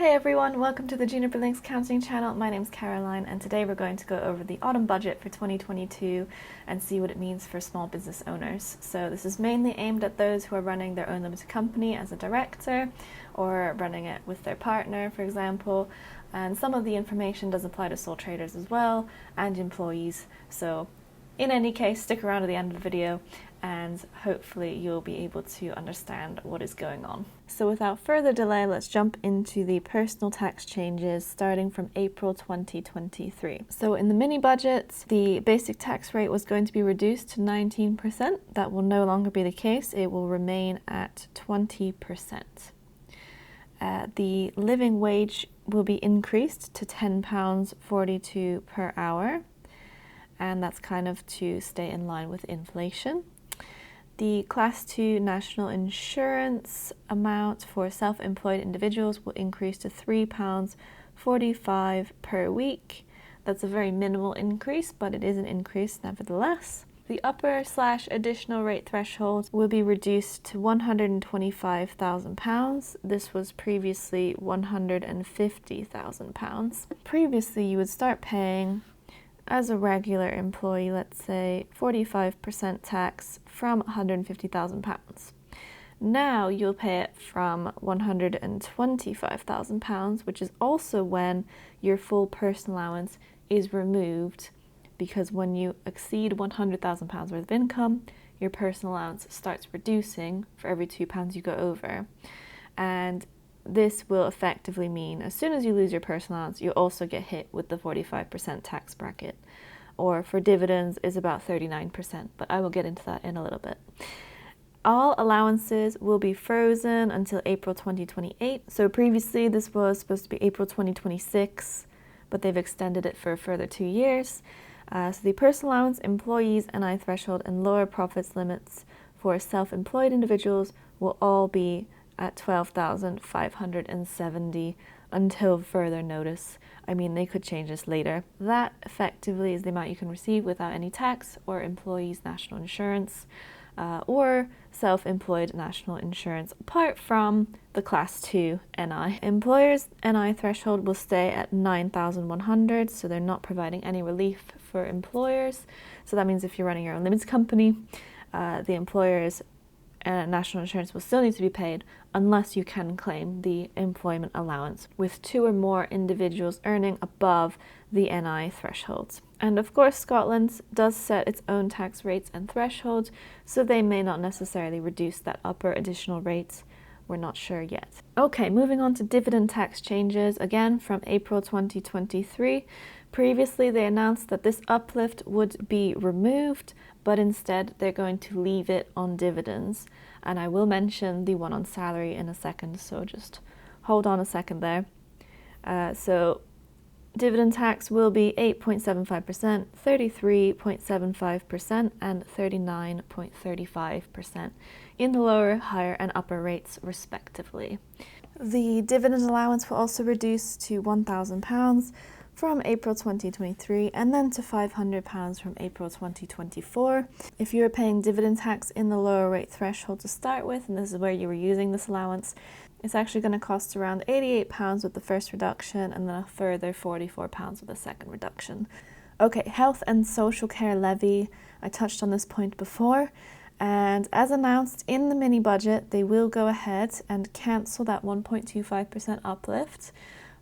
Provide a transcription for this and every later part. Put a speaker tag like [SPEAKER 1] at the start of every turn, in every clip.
[SPEAKER 1] Hey everyone, welcome to the Juniper Links Accounting channel. My name's Caroline and today we're going to go over the autumn budget for 2022 and see what it means for small business owners. So this is mainly aimed at those who are running their own limited company as a director or running it with their partner, for example. And some of the information does apply to sole traders as well and employees. So in any case, stick around to the end of the video and hopefully you'll be able to understand what is going on. So without further delay, let's jump into the personal tax changes starting from April 2023. So in the mini budget, the basic tax rate was going to be reduced to 19%. That will no longer be the case. It will remain at 20%. The living wage will be increased to £10.42 per hour. And that's kind of to stay in line with inflation. The Class 2 national insurance amount for self-employed individuals will increase to £3.45 per week. That's a very minimal increase, but it is an increase nevertheless. The upper/additional rate threshold will be reduced to £125,000. This was previously £150,000. Previously, you would start paying as a regular employee, let's say 45% tax from £150,000. Now you'll pay it from £125,000, which is also when your full personal allowance is removed, because when you exceed £100,000 worth of income, your personal allowance starts reducing for every £2 you go over. And this will effectively mean as soon as you lose your personal allowance, you also get hit with the 45% tax bracket, or for dividends is about 39%, but I will get into that in a little bit. All allowances will be frozen until April 2028. So previously this was supposed to be April 2026, but they've extended it for a further 2 years. So the personal allowance, employees, NI threshold, and lower profits limits for self-employed individuals will all be at $12,570 until further notice. I mean, they could change this later. That effectively is the amount you can receive without any tax or employees' national insurance or self-employed national insurance, apart from the Class 2 NI. Employers' NI threshold will stay at $9,100, so they're not providing any relief for employers. So that means if you're running your own limited company, the employer's national insurance will still need to be paid unless you can claim the employment allowance with 2 or more individuals earning above the NI thresholds. And of course, Scotland does set its own tax rates and thresholds, so they may not necessarily reduce that upper additional rate. We're not sure yet. Okay, moving on to dividend tax changes, again from April 2023. Previously, they announced that this uplift would be removed, but instead they're going to leave it on dividends. And I will mention the one on salary in a second, so just hold on a second there. So dividend tax will be 8.75%, 33.75%, and 39.35% in the lower, higher, and upper rates, respectively. The dividend allowance will also reduce to £1,000 from April 2023 and then to £500 from April 2024. If you were paying dividend tax in the lower rate threshold to start with, and this is where you were using this allowance, it's actually going to cost around £88 with the first reduction and then a further £44 with the second reduction. Okay, health and social care levy. I touched on this point before, and as announced in the mini budget, they will go ahead and cancel that 1.25% uplift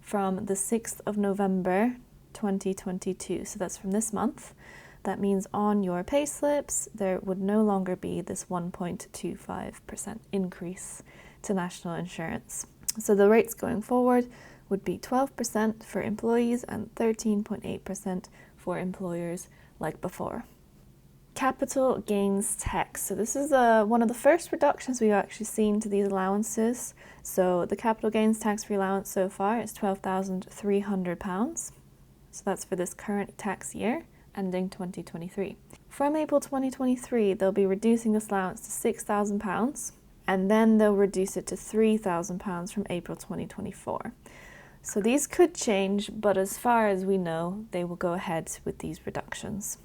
[SPEAKER 1] from the 6th of November 2022. So that's from this month. That means on your payslips, there would no longer be this 1.25% increase to national insurance. So the rates going forward would be 12% for employees and 13.8% for employers like before. Capital gains tax. So this is one of the first reductions we've actually seen to these allowances. So the capital gains tax free allowance so far is £12,300. So that's for this current tax year ending 2023. From April 2023, they'll be reducing this allowance to £6,000 and then they'll reduce it to £3,000 from April 2024. So these could change, but as far as we know, they will go ahead with these reductions.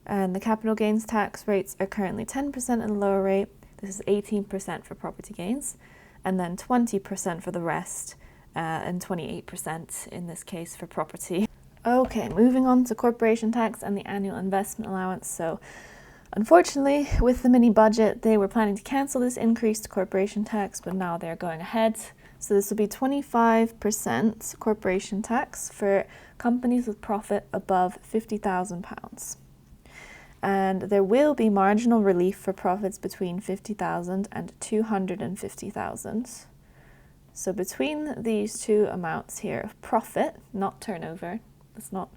[SPEAKER 1] And the capital gains tax rates are currently 10% in the lower rate. This is 18% for property gains, and then 20% for the rest, and 28% in this case for property. Okay, moving on to corporation tax and the annual investment allowance. So unfortunately, with the mini budget, they were planning to cancel this increased corporation tax, but now they're going ahead. So this will be 25% corporation tax for companies with profit above £50,000. And there will be marginal relief for profits between 50,000 and 250,000. So between these two amounts here of profit, not turnover, it's not,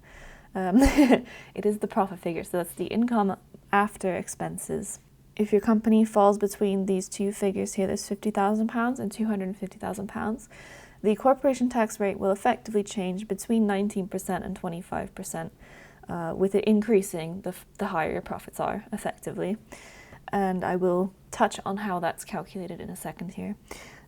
[SPEAKER 1] it is the profit figure, so that's the income after expenses. If your company falls between these two figures here, there's £50,000 and £250,000, the corporation tax rate will effectively change between 19% and 25%, with it increasing the higher your profits are, effectively. And I will touch on how that's calculated in a second here.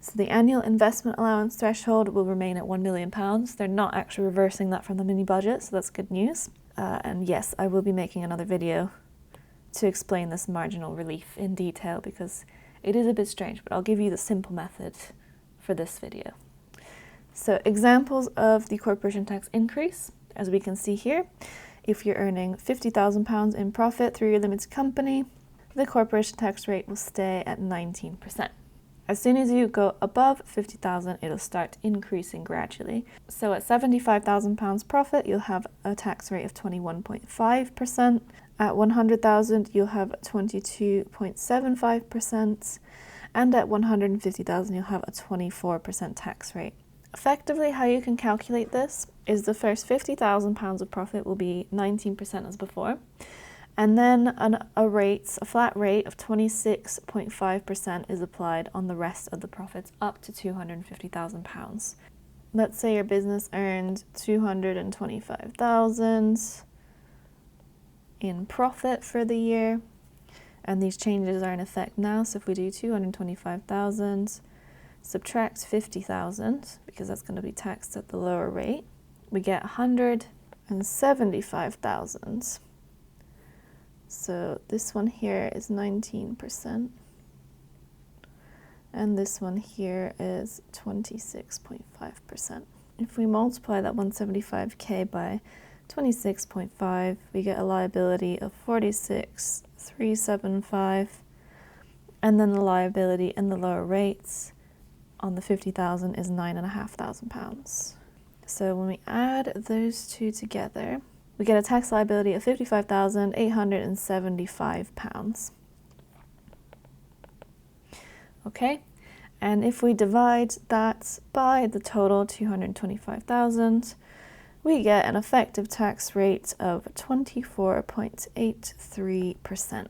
[SPEAKER 1] So the annual investment allowance threshold will remain at £1 million. They're not actually reversing that from the mini budget, so that's good news. And yes, I will be making another video to explain this marginal relief in detail because it is a bit strange, but I'll give you the simple method for this video. So examples of the corporation tax increase, as we can see here, if you're earning £50,000 in profit through your limited company, the corporation tax rate will stay at 19%. As soon as you go above 50,000, it'll start increasing gradually. So at £75,000 profit, you'll have a tax rate of 21.5%. At 100,000, you'll have 22.75%. And at 150,000, you'll have a 24% tax rate. Effectively, how you can calculate this is the first £50,000 of profit will be 19% as before. And then a flat rate of 26.5% is applied on the rest of the profits up to £250,000. Let's say your business earned £225,000 in profit for the year, and these changes are in effect now. So if we do 225,000, subtract 50,000, because that's going to be taxed at the lower rate, we get 175,000. So this one here is 19%, and this one here is 26.5%. If we multiply that 175k by 26.5, we get a liability of 46,375, and then the liability in the lower rates on the 50,000 is £9,500. So when we add those two together, we get a tax liability of £55,875. Okay, and if we divide that by the total 225,000, we get an effective tax rate of 24.83%.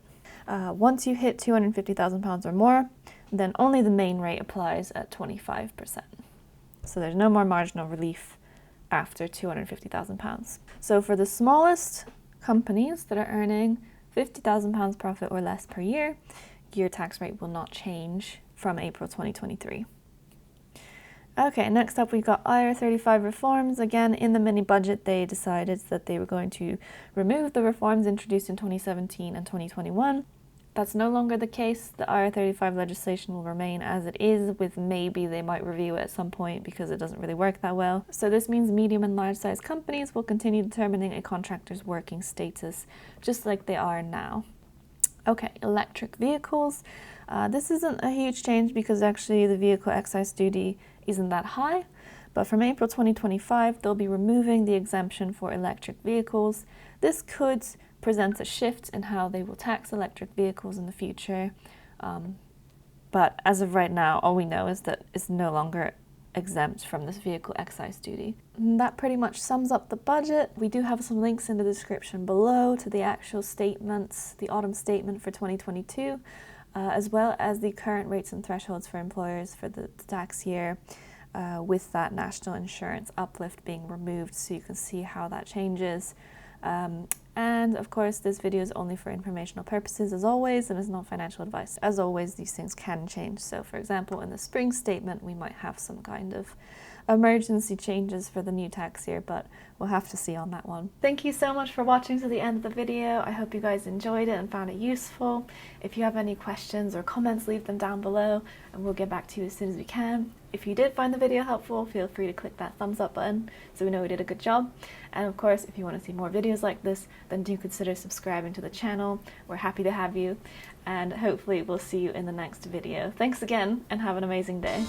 [SPEAKER 1] Once you hit £250,000 or more, then only the main rate applies at 25%. So there's no more marginal relief after £250,000. So for the smallest companies that are earning £50,000 profit or less per year, your tax rate will not change from April 2023. Okay, next up we've got IR35 Reforms. Again, in the mini budget, they decided that they were going to remove the reforms introduced in 2017 and 2021. That's no longer the case. The IR35 legislation will remain as it is, with maybe they might review it at some point because it doesn't really work that well. So this means medium and large size companies will continue determining a contractor's working status just like they are now. Okay, electric vehicles. This isn't a huge change because actually the vehicle excise duty isn't that high, but from April 2025, they'll be removing the exemption for electric vehicles. This could present a shift in how they will tax electric vehicles in the future, but as of right now, all we know is that it's no longer exempt from this vehicle excise duty. And that pretty much sums up the budget. We do have some links in the description below to the actual statements, the autumn statement for 2022, as well as the current rates and thresholds for employers for the tax year, with that national insurance uplift being removed, so you can see how that changes. And of course, this video is only for informational purposes as always, and is not financial advice. As always, these things can change. So for example, in the spring statement, we might have some kind of emergency changes for the new tax year, but we'll have to see on that one. Thank you so much for watching to the end of the video. I hope you guys enjoyed it and found it useful. If you have any questions or comments, leave them down below and we'll get back to you as soon as we can. If you did find the video helpful, feel free to click that thumbs up button so we know we did a good job. And of course, if you want to see more videos like this, then do consider subscribing to the channel. We're happy to have you, and hopefully we'll see you in the next video. Thanks again and have an amazing day.